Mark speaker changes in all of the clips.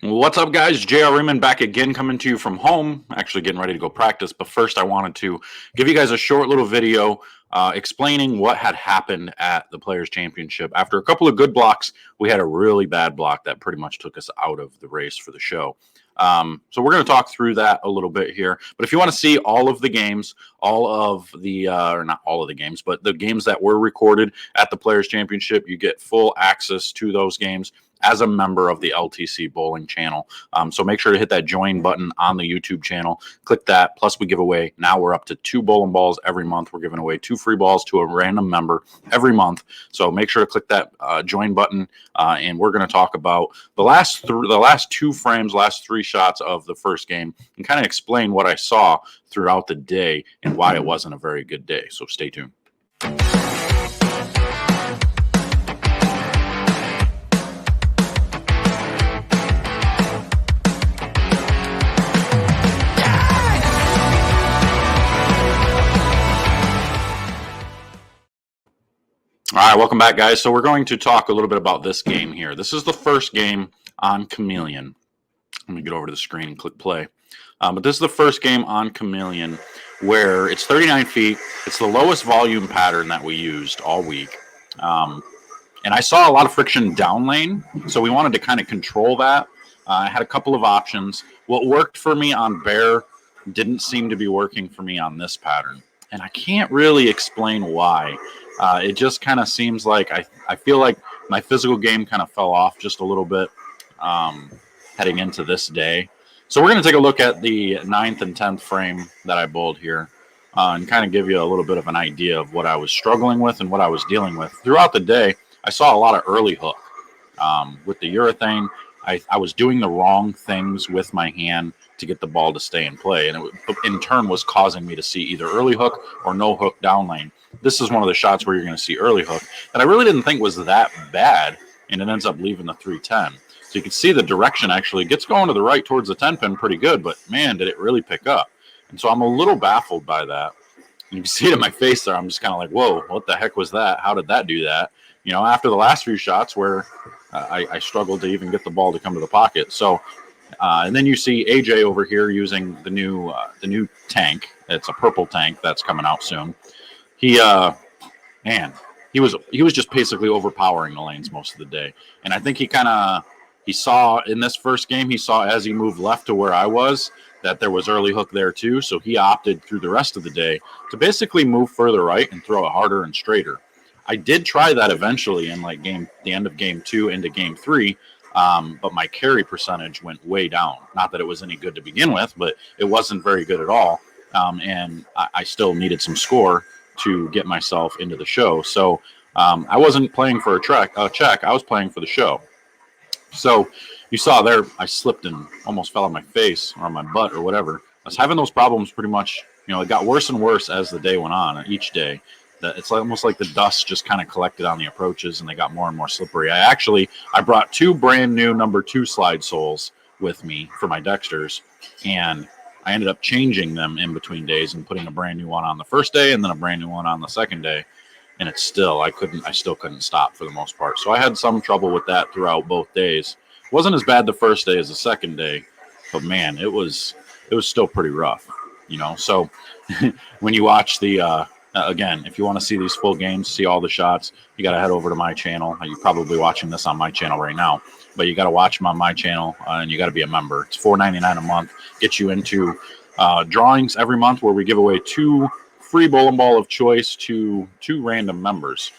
Speaker 1: What's up, guys? JR Raymond back again, coming to you from home, actually getting ready to go practice. But first, I wanted to give you guys a short little video explaining what had happened at the Players' Championship. After a couple of good blocks, we had a really bad block that pretty much took us out of the race for the show. So we're going to talk through that a little bit here. But if you want to see all of the games, all of the, or not all of the games, but the games that were recorded at the Players' Championship, you get full access to those games as a member of the LTC Bowling channel. So make sure to hit that join button on the YouTube channel. Click that. Plus, we give away, now we're up to 2 bowling balls every month. We're giving away 2 free balls to a random member every month. So make sure to click that join button. And we're going to talk about the last 2 frames, last 3 shots of the first game, and kind of explain what I saw throughout the day and why it wasn't a very good day. So stay tuned. All right, welcome back, guys. So we're going to talk a little bit about this game here. This is the first game on Chameleon. Let me get over to the screen and click play. But this is the first game on Chameleon where it's 39 feet. It's the lowest volume pattern that we used all week. And I saw a lot of friction down lane, so we wanted to kind of control that. I had a couple of options. What worked for me on Bear didn't seem to be working for me on this pattern. And I can't really explain why. It just kind of seems like I feel like my physical game kind of fell off just a little bit heading into this day. So we're going to take a look at the 9th and 10th frame that I bowled here and kind of give you a little bit of an idea of what I was struggling with and what I was dealing with. Throughout the day, I saw a lot of early hook. With the urethane, I was doing the wrong things with my hand to get the ball to stay in play, and it in turn was causing me to see either early hook or no hook down lane. This is one of the shots where you're going to see early hook that I really didn't think was that bad, and it ends up leaving the 310. So you can see the direction actually gets going to the right towards the 10 pin pretty good, but man, did it really pick up. And so I'm a little baffled by that. You can see it in my face there. I'm just kind of like, whoa, what the heck was that? How did that do that? You know, after the last few shots where I struggled to even get the ball to come to the pocket. So, and then you see AJ over here using the new tank. It's a purple tank that's coming out soon. He was just basically overpowering the lanes most of the day. And I think he saw in this first game, he saw as he moved left to where I was that there was early hook there too. So he opted through the rest of the day to basically move further right and throw it harder and straighter. I did try that eventually in like the end of game 2 into game 3. But my carry percentage went way down. Not that it was any good to begin with, but it wasn't very good at all. And I still needed some score to get myself into the show. So I wasn't playing for a check. I was playing for the show. So you saw there, I slipped and almost fell on my face or on my butt or whatever. I was having those problems pretty much, it got worse and worse as the day went on each day. It's almost like the dust just kind of collected on the approaches and they got more and more slippery. I brought 2 brand new number 2 slide soles with me for my Dexters, and I ended up changing them in between days and putting a brand new one on the first day and then a brand new one on the second day. And it's still, I still couldn't stop for the most part. So I had some trouble with that throughout both days. It wasn't as bad the first day as the second day, but man, it was still pretty rough, So when you watch the, again, if you want to see these full games, see all the shots, you got to head over to my channel. You're probably watching this on my channel right now, but you got to watch them on my channel and you got to be a member. It's $4.99 a month. Gets you into drawings every month where we give away 2 free bowling ball of choice to 2 random members,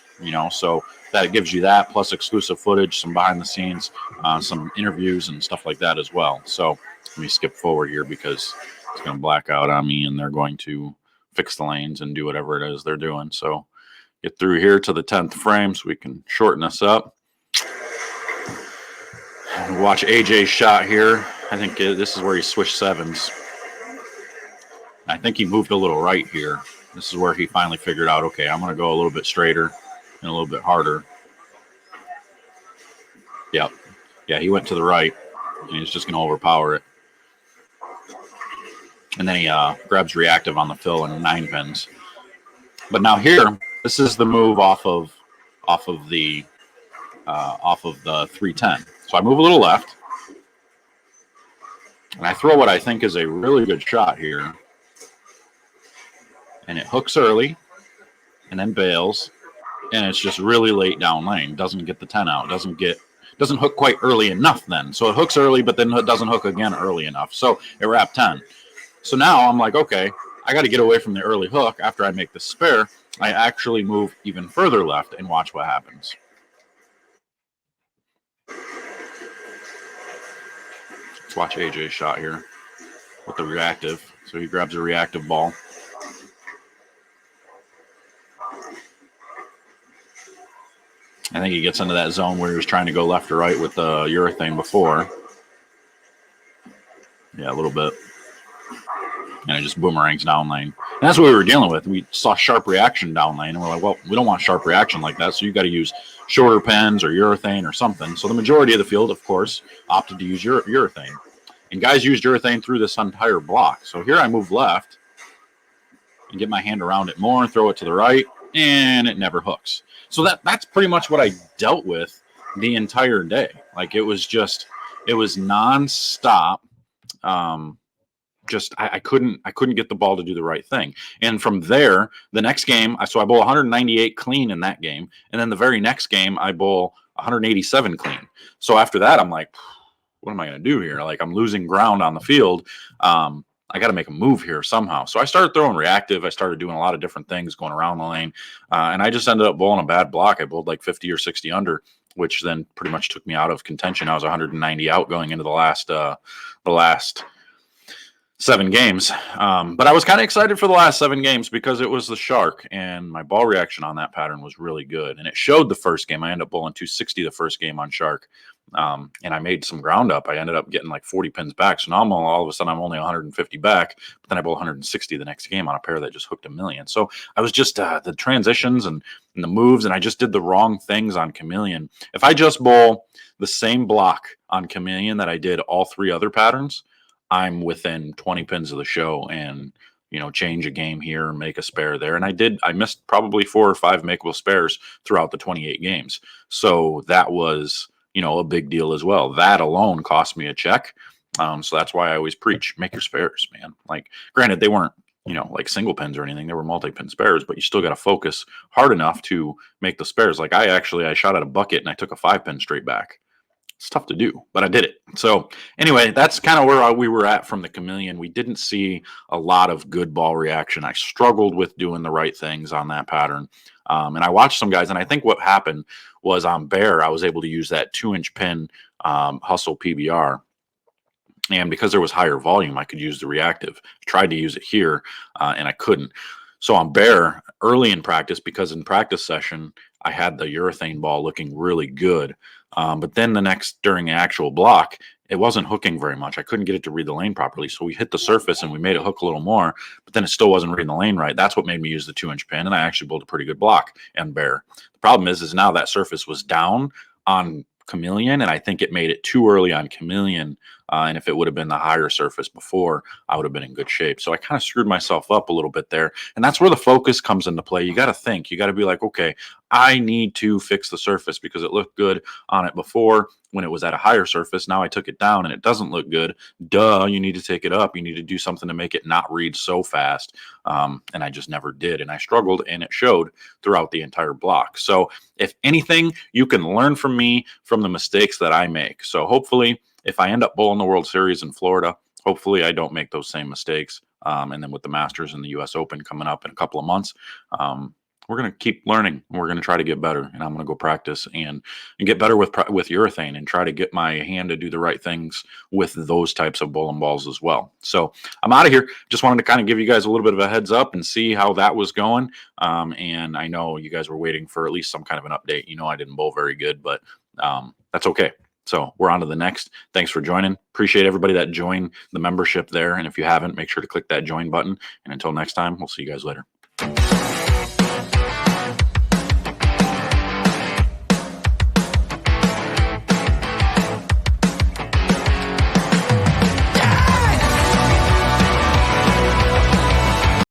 Speaker 1: so that gives you that plus exclusive footage, some behind the scenes, some interviews and stuff like that as well. So let me skip forward here because it's going to black out on me and they're going to fix the lanes and do whatever it is they're doing. So get through here to the 10th frame so we can shorten this up. Watch AJ's shot here. I think this is where he switched 7s. I think he moved a little right here. This is where he finally figured out, okay, I'm going to go a little bit straighter and a little bit harder. Yep. Yeah, he went to the right and he's just going to overpower it. And then he grabs reactive on the fill and 9 pins. But now here, this is the move off of the 310. So I move a little left. And I throw what I think is a really good shot here. And it hooks early and then bails. And it's just really late down lane. Doesn't get the 10 out. Doesn't hook quite early enough then. So it hooks early, but then it doesn't hook again early enough. So it wrapped 10. So now I'm like, okay, I got to get away from the early hook. After I make the spare, I actually move even further left and watch what happens. Let's watch AJ's shot here with the reactive. So he grabs a reactive ball. I think he gets into that zone where he was trying to go left or right with the urethane before. Yeah, a little bit. And it just boomerangs down lane. And that's what we were dealing with. We saw sharp reaction down lane, and we're like, well, we don't want sharp reaction like that, so you got to use shorter pens or urethane or something. So the majority of the field, of course, opted to use urethane. And guys used urethane through this entire block. So here I move left and get my hand around it more, throw it to the right, and it never hooks. So that's pretty much what I dealt with the entire day. Like it was nonstop. I couldn't get the ball to do the right thing. And from there, the next game, so I bowl 198 clean in that game. And then the very next game, I bowl 187 clean. So after that, I'm like, what am I going to do here? Like I'm losing ground on the field. I got to make a move here somehow. So I started throwing reactive. I started doing a lot of different things going around the lane. And I just ended up bowling a bad block. I bowled like 50 or 60 under, which then pretty much took me out of contention. I was 190 out going into the last 7 games. But I was kind of excited for the last 7 games because it was the shark, and my ball reaction on that pattern was really good. And it showed the first game. I ended up bowling 260 the first game on shark. And I made some ground up. I ended up getting like 40 pins back. So now all of a sudden I'm only 150 back, but then I bowl 160 the next game on a pair that just hooked a million. So I was just the transitions and the moves, and I just did the wrong things on Chameleon. If I just bowl the same block on Chameleon that I did all 3 other patterns, I'm within 20 pins of the show and, change a game here, make a spare there. And I missed probably 4 or 5 makeable spares throughout the 28 games. So that was, a big deal as well. That alone cost me a check. So that's why I always preach, make your spares, man. Like, granted, they weren't, like single pins or anything. They were multi-pin spares, but you still got to focus hard enough to make the spares. Like I shot at a bucket and I took a 5-pin straight back. It's tough to do, but I did it. So anyway, that's kind of where we were at from the Chameleon. We didn't see a lot of good ball reaction. I struggled with doing the right things on that pattern. And I watched some guys, and I think what happened was on Bear, I was able to use that 2-inch pin hustle PBR. And because there was higher volume, I could use the reactive. I tried to use it here, and I couldn't. So on Bear, early in practice, because in practice session, I had the urethane ball looking really good. But then during the actual block, it wasn't hooking very much. I couldn't get it to read the lane properly. So we hit the surface and we made it hook a little more, but then it still wasn't reading the lane right. That's what made me use the 2-inch pin. And I actually bowled a pretty good block and Bear. The problem is now that surface was down on Chameleon, and I think it made it too early on Chameleon. And if it would have been the higher surface before, I would have been in good shape. So I kind of screwed myself up a little bit there. And that's where the focus comes into play. You got to think. You got to be like, okay, I need to fix the surface because it looked good on it before when it was at a higher surface. Now I took it down and it doesn't look good. Duh, you need to take it up. You need to do something to make it not read so fast. And I just never did. And I struggled, and it showed throughout the entire block. So if anything, you can learn from me from the mistakes that I make. So hopefully, if I end up bowling the World Series in Florida, hopefully I don't make those same mistakes. And then with the Masters and the U.S. Open coming up in a couple of months, we're going to keep learning. We're going to try to get better, and I'm going to go practice and get better with urethane and try to get my hand to do the right things with those types of bowling balls as well. So I'm out of here. Just wanted to kind of give you guys a little bit of a heads up and see how that was going. And I know you guys were waiting for at least some kind of an update. I didn't bowl very good, but that's okay. So we're on to the next. Thanks for joining. Appreciate everybody that joined the membership there. And if you haven't, make sure to click that join button. And until next time, we'll see you guys later.